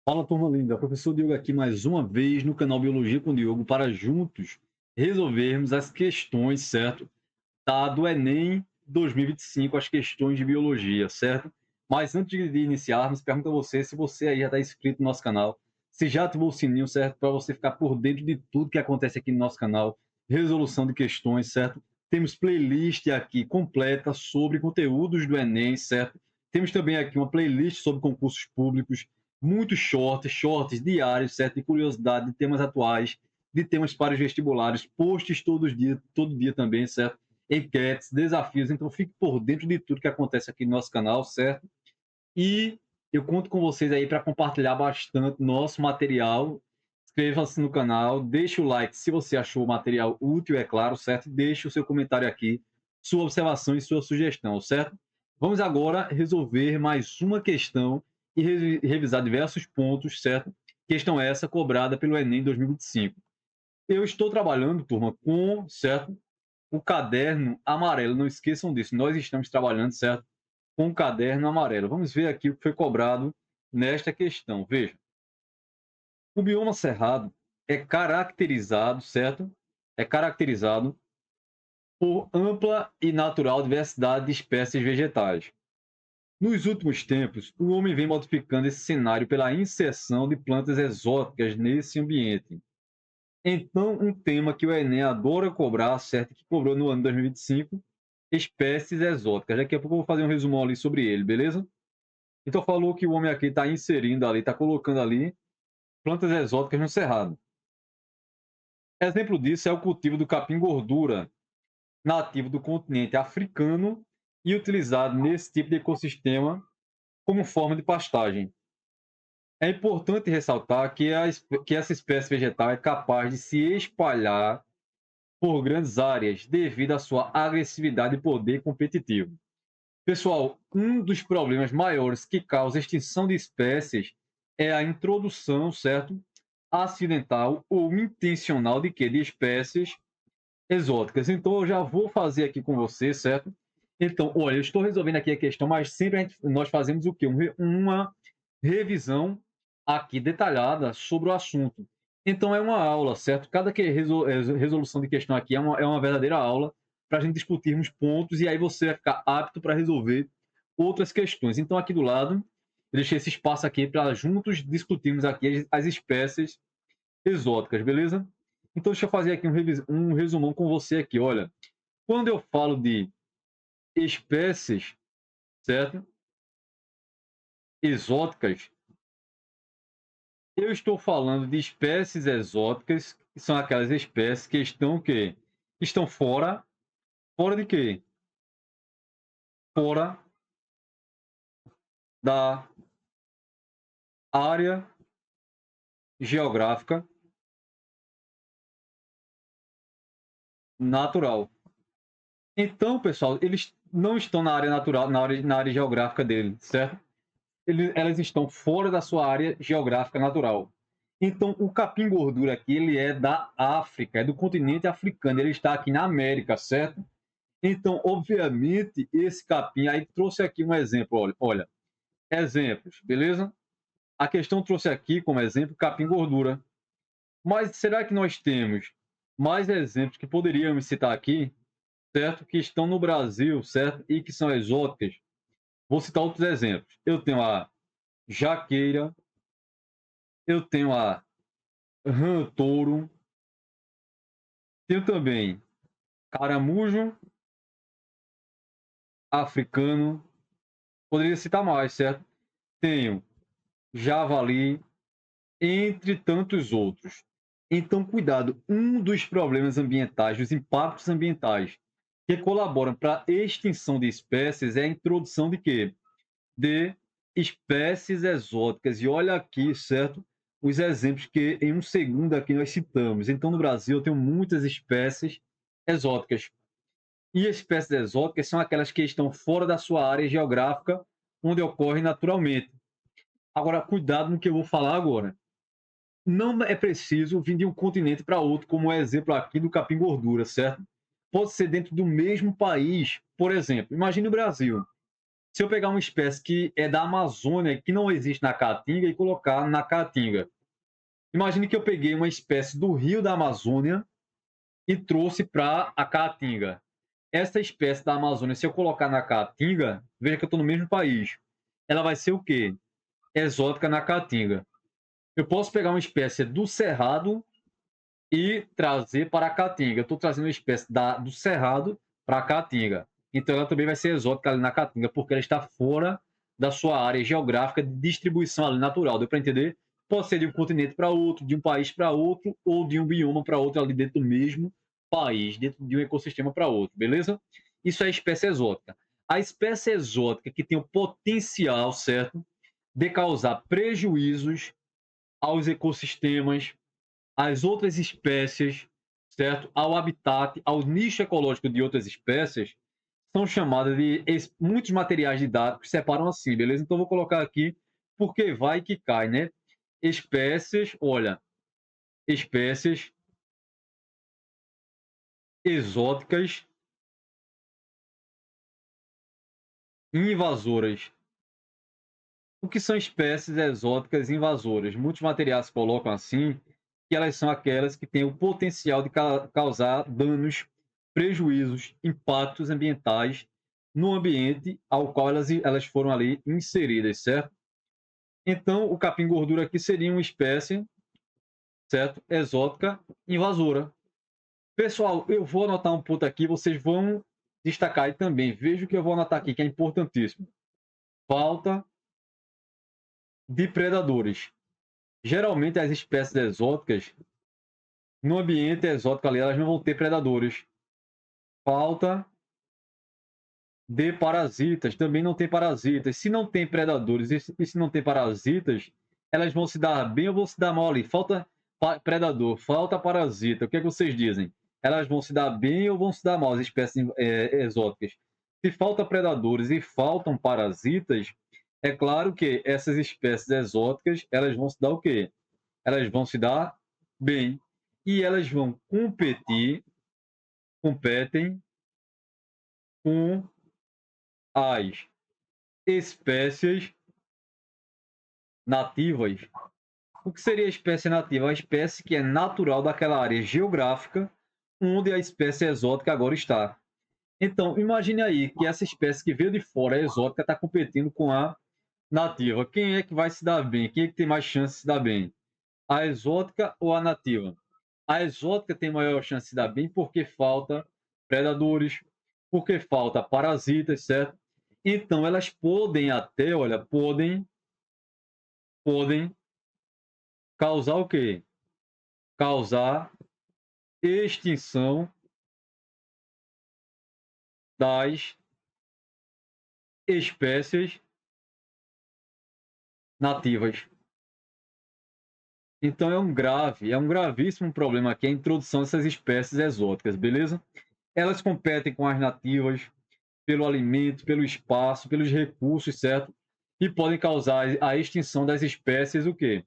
Fala, turma linda. Professor Diogo aqui mais uma vez no canal Biologia com Diogo para juntos resolvermos as questões, certo? Do Enem 2025, as questões de biologia, certo? Mas antes de iniciarmos, pergunto a você se você aí já está inscrito no nosso canal, se já ativou o sininho, certo? Para você ficar por dentro de tudo que acontece aqui no nosso canal, resolução de questões, certo? Temos playlist aqui completa sobre conteúdos do Enem, certo? Temos também aqui uma playlist sobre concursos públicos, muitos shorts diários, certo? De curiosidade, de temas atuais, de temas para os vestibulares, posts todo dia também, certo? Enquetes, desafios. Então, fique por dentro de tudo que acontece aqui no nosso canal, certo? E eu conto com vocês aí para compartilhar bastante nosso material. Inscreva-se no canal, deixe o like se você achou o material útil, é claro, certo? Deixe o seu comentário aqui, sua observação e sua sugestão, certo? Vamos agora resolver mais uma questão e revisar diversos pontos, certo? Questão essa cobrada pelo Enem 2025. Eu estou trabalhando, turma, com, certo? O caderno amarelo. Não esqueçam disso. Nós estamos trabalhando, certo? Com o caderno amarelo. Vamos ver aqui o que foi cobrado nesta questão. Veja, o bioma cerrado é caracterizado, certo? É caracterizado por ampla e natural diversidade de espécies vegetais. Nos últimos tempos, o homem vem modificando esse cenário pela inserção de plantas exóticas nesse ambiente. Então, um tema que o Enem adora cobrar, certo? Que cobrou no ano 2025, espécies exóticas. Daqui a pouco eu vou fazer um resumão ali sobre ele, beleza? Então, falou que o homem aqui está inserindo ali, está colocando ali plantas exóticas no cerrado. Exemplo disso é o cultivo do capim-gordura, nativo do continente africano e utilizado nesse tipo de ecossistema como forma de pastagem. É importante ressaltar que essa espécie vegetal é capaz de se espalhar por grandes áreas devido à sua agressividade e poder competitivo. Pessoal, um dos problemas maiores que causa a extinção de espécies é a introdução, certo? Acidental ou intencional de quê? De espécies exóticas. Então, eu já vou fazer aqui com você, certo? Então, olha, eu estou resolvendo aqui a questão, mas sempre nós fazemos o quê? Uma revisão aqui detalhada sobre o assunto. Então, é uma aula, certo? Cada resolução de questão aqui é uma verdadeira aula para a gente discutirmos pontos e aí você vai ficar apto para resolver outras questões. Então, aqui do lado, eu deixei esse espaço aqui para juntos discutirmos aqui as espécies exóticas, beleza? Então, deixa eu fazer aqui um resumão com você aqui. Olha, quando eu falo de espécies, certo? Exóticas, eu estou falando de espécies exóticas, que são aquelas espécies que estão o quê? Estão fora de quê? Fora da área geográfica natural. Então, pessoal, eles não estão na área natural, na área geográfica dele, certo? Elas estão fora da sua área geográfica natural. Então, o capim-gordura aqui, ele é da África, é do continente africano, ele está aqui na América, certo? Então, obviamente, esse capim, aí trouxe aqui um exemplo, olha, exemplos, beleza? A questão trouxe aqui como exemplo capim-gordura. Mas será que nós temos mais exemplos que poderíamos citar aqui, certo? Que estão no Brasil, certo? E que são exóticas? Vou citar outros exemplos. Eu tenho a jaqueira, eu tenho a rã-touro, tenho também caramujo africano, poderia citar mais, certo? Tenho javali, entre tantos outros. Então, cuidado, um dos problemas ambientais, dos impactos ambientais que colaboram para a extinção de espécies é a introdução de quê? De espécies exóticas. E olha aqui, certo? Os exemplos que em um segundo aqui nós citamos. Então, no Brasil, eu tenho muitas espécies exóticas. E espécies exóticas são aquelas que estão fora da sua área geográfica, onde ocorrem naturalmente. Agora, cuidado no que eu vou falar agora. Não é preciso vir de um continente para outro, como é exemplo aqui do capim-gordura, certo? Pode ser dentro do mesmo país. Por exemplo, imagine o Brasil. Se eu pegar uma espécie que é da Amazônia, que não existe na Caatinga, e colocar na Caatinga. Imagine que eu peguei uma espécie do rio da Amazônia e trouxe para a Caatinga. Essa espécie da Amazônia, se eu colocar na Caatinga, veja que eu estou no mesmo país, ela vai ser o quê? Exótica na Caatinga. Eu posso pegar uma espécie do Cerrado e trazer para a Caatinga. Eu estou trazendo uma espécie do Cerrado para a Caatinga. Então ela também vai ser exótica ali na Caatinga, porque ela está fora da sua área geográfica de distribuição ali natural. Deu para entender? Pode ser de um continente para outro, de um país para outro, ou de um bioma para outro ali dentro do mesmo país, dentro de um ecossistema para outro, beleza? Isso é espécie exótica. A espécie exótica que tem o potencial, certo, de causar prejuízos aos ecossistemas, às outras espécies, certo? Ao habitat, ao nicho ecológico de outras espécies, são chamadas de muitos materiais didáticos separam assim, beleza? Então vou colocar aqui porque vai que cai, né? Espécies, olha, espécies exóticas invasoras. O que são espécies exóticas invasoras? Muitos materiais colocam assim, que elas são aquelas que têm o potencial de causar danos, prejuízos, impactos ambientais no ambiente ao qual elas foram ali inseridas, certo? Então, o capim-gordura aqui seria uma espécie, certo? Exótica invasora. Pessoal, eu vou anotar um ponto aqui, vocês vão destacar aí também. Veja o que eu vou anotar aqui, que é importantíssimo. Falta de predadores. Geralmente, as espécies exóticas, no ambiente exótico ali, elas não vão ter predadores. Falta de parasitas, também não tem parasitas. Se não tem predadores e se não tem parasitas, elas vão se dar bem ou vão se dar mal ali. Falta predador, falta parasita. O que é que vocês dizem? Elas vão se dar bem ou vão se dar mal, as espécies exóticas? Se falta predadores e faltam parasitas, é claro que essas espécies exóticas, elas vão se dar o quê? Elas vão se dar bem. E elas vão competem com as espécies nativas. O que seria a espécie nativa? A espécie que é natural daquela área geográfica onde a espécie exótica agora está. Então, imagine aí que essa espécie que veio de fora, a exótica, está competindo com a nativa. Quem é que vai se dar bem? Quem é que tem mais chance de se dar bem? A exótica ou a nativa? A exótica tem maior chance de se dar bem porque falta predadores, porque falta parasitas, certo? Então, elas podem até, olha, podem causar o quê? Causar extinção das espécies nativas. Então é um gravíssimo problema aqui a introdução dessas espécies exóticas, beleza? Elas competem com as nativas pelo alimento, pelo espaço, pelos recursos, certo? E podem causar a extinção das espécies o quê?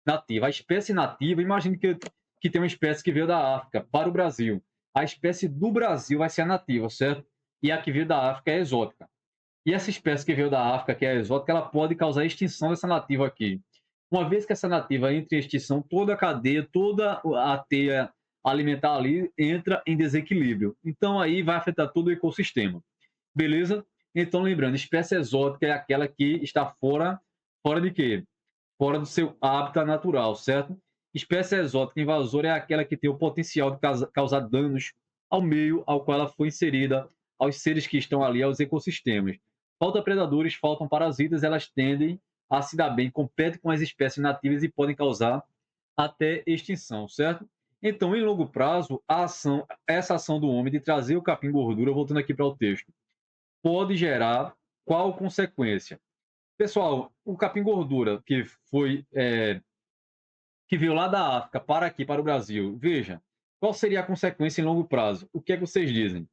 Nativa. A espécie nativa, imagine que tem uma espécie que veio da África para o Brasil. A espécie do Brasil vai ser a nativa, certo? E a que veio da África é exótica. E essa espécie que veio da África, que é exótica, ela pode causar a extinção dessa nativa aqui. Uma vez que essa nativa entra em extinção, toda a cadeia, toda a teia alimentar ali entra em desequilíbrio. Então aí vai afetar todo o ecossistema. Beleza? Então lembrando, espécie exótica é aquela que está fora de quê? Fora do seu hábitat natural, certo? Espécie exótica invasora é aquela que tem o potencial de causar danos ao meio ao qual ela foi inserida, aos seres que estão ali, aos ecossistemas. Faltam predadores, faltam parasitas, elas tendem a se dar bem, competem com as espécies nativas e podem causar até extinção, certo? Então, em longo prazo, essa ação do homem de trazer o capim-gordura, voltando aqui para o texto, pode gerar qual consequência? Pessoal, o capim-gordura que veio lá da África para aqui, para o Brasil, veja, qual seria a consequência em longo prazo? O que é que vocês dizem?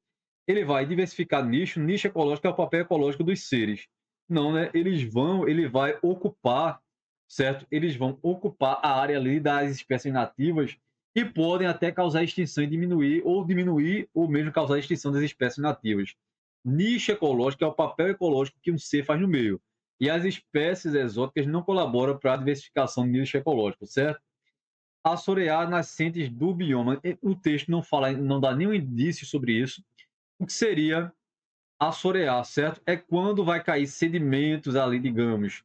Ele vai diversificar nicho ecológico é o papel ecológico dos seres. Não, né? Ele vai ocupar, certo? Eles vão ocupar a área ali das espécies nativas e podem até causar extinção e diminuir ou mesmo causar extinção das espécies nativas. nicho ecológico é o papel ecológico que um ser faz no meio. E as espécies exóticas não colaboram para a diversificação do nicho ecológico, certo? Assorear nascentes do bioma. O texto não fala, não dá nenhum indício sobre isso. O que seria assorear, certo? É quando vai cair sedimentos ali, digamos,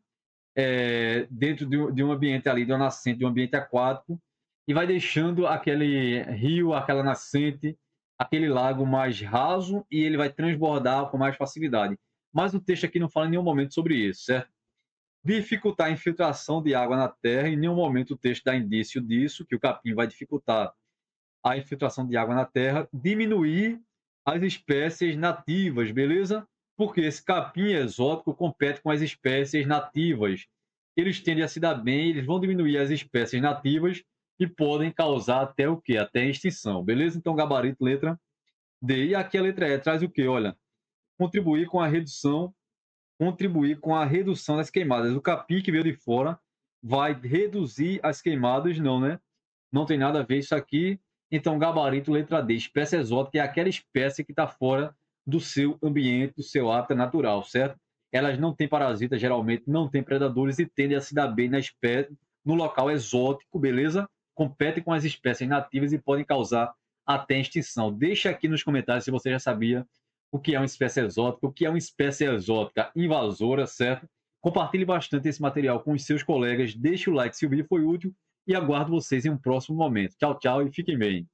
dentro de um ambiente ali, de uma nascente, de um ambiente aquático, e vai deixando aquele rio, aquela nascente, aquele lago mais raso, e ele vai transbordar com mais facilidade. Mas o texto aqui não fala em nenhum momento sobre isso, certo? Dificultar a infiltração de água na terra, em nenhum momento o texto dá indício disso, que o capim vai dificultar a infiltração de água na terra, diminuir as espécies nativas, beleza? Porque esse capim exótico compete com as espécies nativas. Eles tendem a se dar bem, eles vão diminuir as espécies nativas e podem causar até o quê? Até extinção, beleza? Então, gabarito, letra D. E aqui a letra E traz o quê? Olha, contribuir com a redução das queimadas. O capim que veio de fora vai reduzir as queimadas, não, né? Não tem nada a ver isso aqui. Então, gabarito, letra D. Espécie exótica é aquela espécie que está fora do seu ambiente, do seu hábitat natural, certo? Elas não têm parasitas, geralmente não têm predadores e tendem a se dar bem na espécie, no local exótico, beleza? Competem com as espécies nativas e podem causar até extinção. Deixa aqui nos comentários se você já sabia o que é uma espécie exótica, o que é uma espécie exótica invasora, certo? Compartilhe bastante esse material com os seus colegas, deixe o like se o vídeo foi útil e aguardo vocês em um próximo momento. Tchau, tchau e fiquem bem.